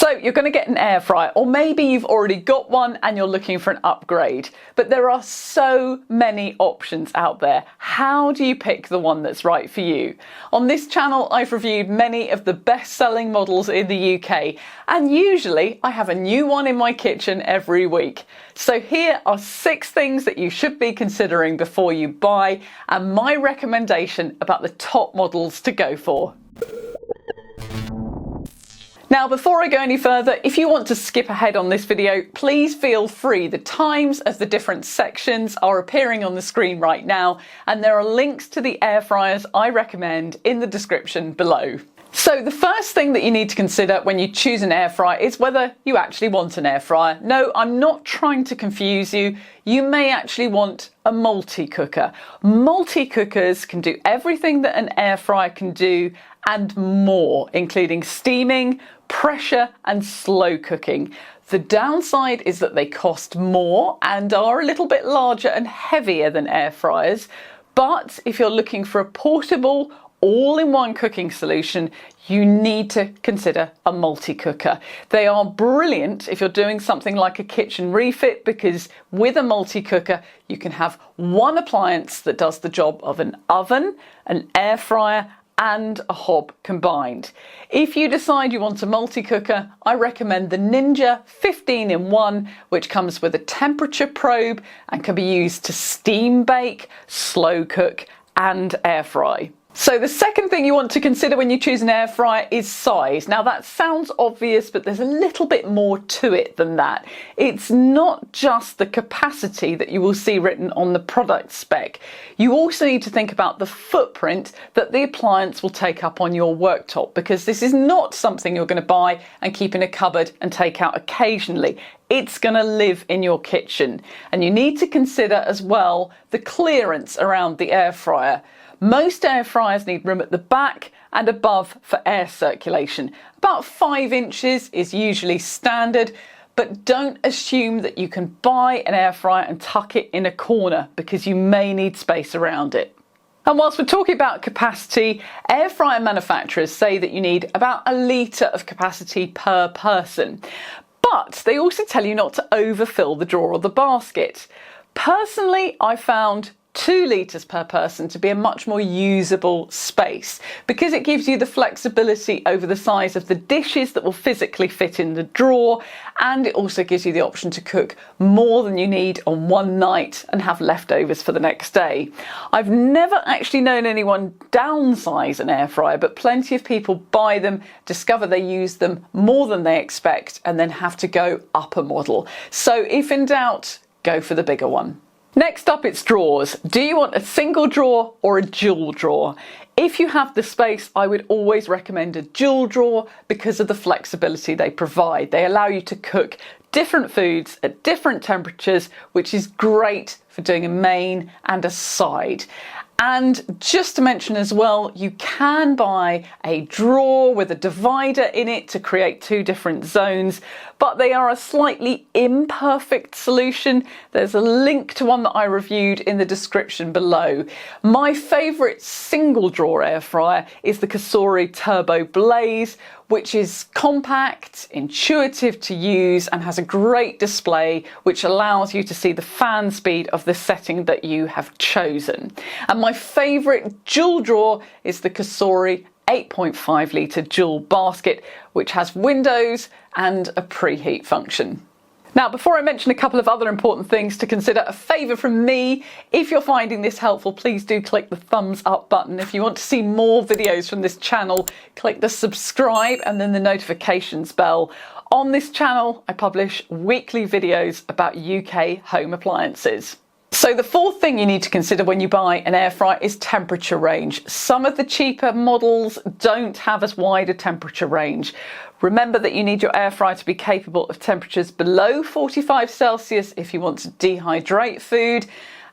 So you're going to get an air fryer, or maybe you've already got one and you're looking for an upgrade. But there are so many options out there. How do you pick the one that's right for you? On this channel, I've reviewed many of the best-selling models in the UK, and usually I have a new one in my kitchen every week. So here are 6 things that you should be considering before you buy, and my recommendation about the top models to go for. Now, before I go any further, if you want to skip ahead on this video, please feel free. The times of the different sections are appearing on the screen right now, and there are links to the air fryers I recommend in the description below. So the first thing that you need to consider when you choose an air fryer is whether you actually want an air fryer. No, I'm not trying to confuse you. You may actually want a multi-cooker. Multi-cookers can do everything that an air fryer can do and more, including steaming, pressure and slow cooking. The downside is that they cost more and are a little bit larger and heavier than air fryers. But if you're looking for a portable, all-in-one cooking solution, you need to consider a multi-cooker. They are brilliant if you're doing something like a kitchen refit, because with a multi-cooker you can have one appliance that does the job of an oven, an air fryer and a hob combined. If you decide you want a multi-cooker, I recommend the Ninja 15-in-1, which comes with a temperature probe and can be used to steam bake, slow cook and air fry. So the second thing you want to consider when you choose an air fryer is size. Now that sounds obvious, but there's a little bit more to it than that. It's not just the capacity that you will see written on the product spec. You also need to think about the footprint that the appliance will take up on your worktop, because this is not something you're going to buy and keep in a cupboard and take out occasionally. It's going to live in your kitchen. And you need to consider as well the clearance around the air fryer. Most air fryers need room at the back and above for air circulation. About 5 inches is usually standard, but don't assume that you can buy an air fryer and tuck it in a corner, because you may need space around it. And whilst we're talking about capacity, air fryer manufacturers say that you need about 1 litre of capacity per person. But they also tell you not to overfill the drawer or the basket. Personally, I found 2 litres per person to be a much more usable space, because it gives you the flexibility over the size of the dishes that will physically fit in the drawer, and it also gives you the option to cook more than you need on one night and have leftovers for the next day. I've never actually known anyone downsize an air fryer, but plenty of people buy them, discover they use them more than they expect, and then have to go up a model. So if in doubt, go for the bigger one. Next up, it's drawers. Do you want a single drawer or a dual drawer? If you have the space, I would always recommend a dual drawer because of the flexibility they provide. They allow you to cook different foods at different temperatures, which is great for doing a main and a side. And just to mention as well, you can buy a drawer with a divider in it to create 2 different zones, but they are a slightly imperfect solution. There's a link to one that I reviewed in the description below. My favourite single drawer air fryer is the Cosori Turbo Blaze, which is compact, intuitive to use, and has a great display which allows you to see the fan speed of the setting that you have chosen. And my favourite dual drawer is the Cosori 8.5 litre dual basket, which has windows and a preheat function. Now, before I mention a couple of other important things to consider, a favour from me: if you're finding this helpful, please do click the thumbs up button. If you want to see more videos from this channel, click the subscribe and then the notifications bell. On this channel, I publish weekly videos about UK home appliances. So the fourth thing you need to consider when you buy an air fryer is temperature range. Some of the cheaper models don't have as wide a temperature range. Remember that you need your air fryer to be capable of temperatures below 45 Celsius if you want to dehydrate food,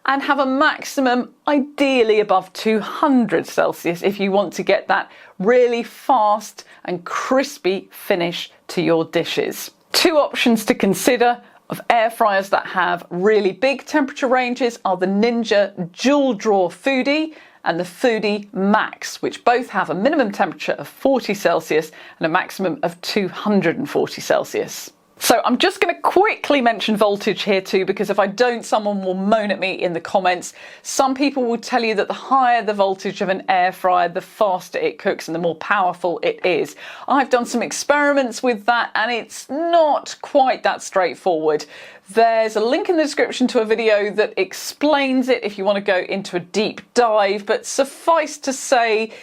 and have a maximum ideally above 200 Celsius if you want to get that really fast and crispy finish to your dishes. 2 options to consider of air fryers that have really big temperature ranges are the Ninja Dual Drawer Foodie and the Foodie Max, which both have a minimum temperature of 40 Celsius and a maximum of 240 Celsius. So I'm just going to quickly mention voltage here too, because if I don't, someone will moan at me in the comments. Some people will tell you that the higher the voltage of an air fryer, the faster it cooks and the more powerful it is. I've done some experiments with that and it's not quite that straightforward. There's a link in the description to a video that explains it if you want to go into a deep dive, but suffice to say,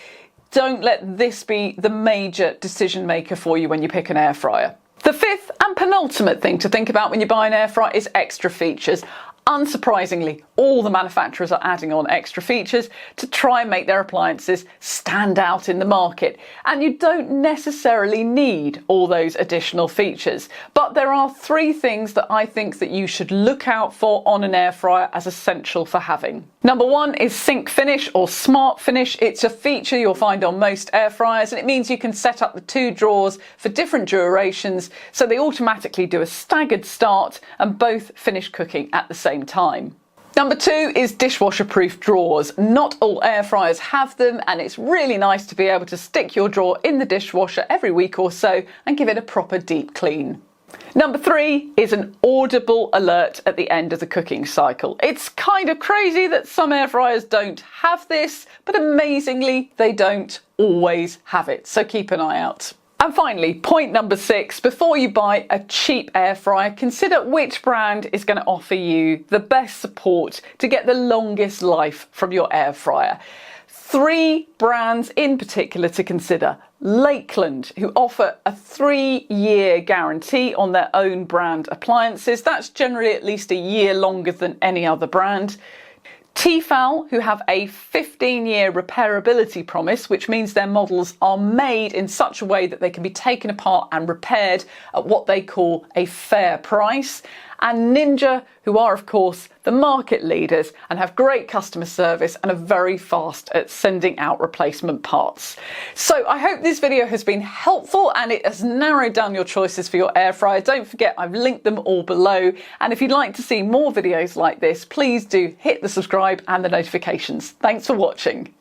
don't let this be the major decision maker for you when you pick an air fryer. The fifth and penultimate thing to think about when you buy an air fryer is extra features. Unsurprisingly, all the manufacturers are adding on extra features to try and make their appliances stand out in the market. And you don't necessarily need all those additional features. But there are three things that I think that you should look out for on an air fryer as essential for having. Number one is Sync Finish or Smart Finish. It's a feature you'll find on most air fryers and it means you can set up the two drawers for different durations so they automatically do a staggered start and both finish cooking at the same time. Number two is dishwasher proof drawers. Not all air fryers have them and it's really nice to be able to stick your drawer in the dishwasher every week or so and give it a proper deep clean. Number three is an audible alert at the end of the cooking cycle. It's kind of crazy that some air fryers don't have this, but amazingly they don't always have it, so keep an eye out. And finally, point number 6, before you buy a cheap air fryer, consider which brand is going to offer you the best support to get the longest life from your air fryer. 3 brands in particular to consider. Lakeland, who offer a 3-year guarantee on their own brand appliances. That's generally at least a year longer than any other brand. Tefal, who have a 15-year repairability promise, which means their models are made in such a way that they can be taken apart and repaired at what they call a fair price. And Ninja, who are of course the market leaders and have great customer service and are very fast at sending out replacement parts. So I hope this video has been helpful and it has narrowed down your choices for your air fryer. Don't forget, I've linked them all below. And if you'd like to see more videos like this, please do hit the subscribe and the notifications. Thanks for watching.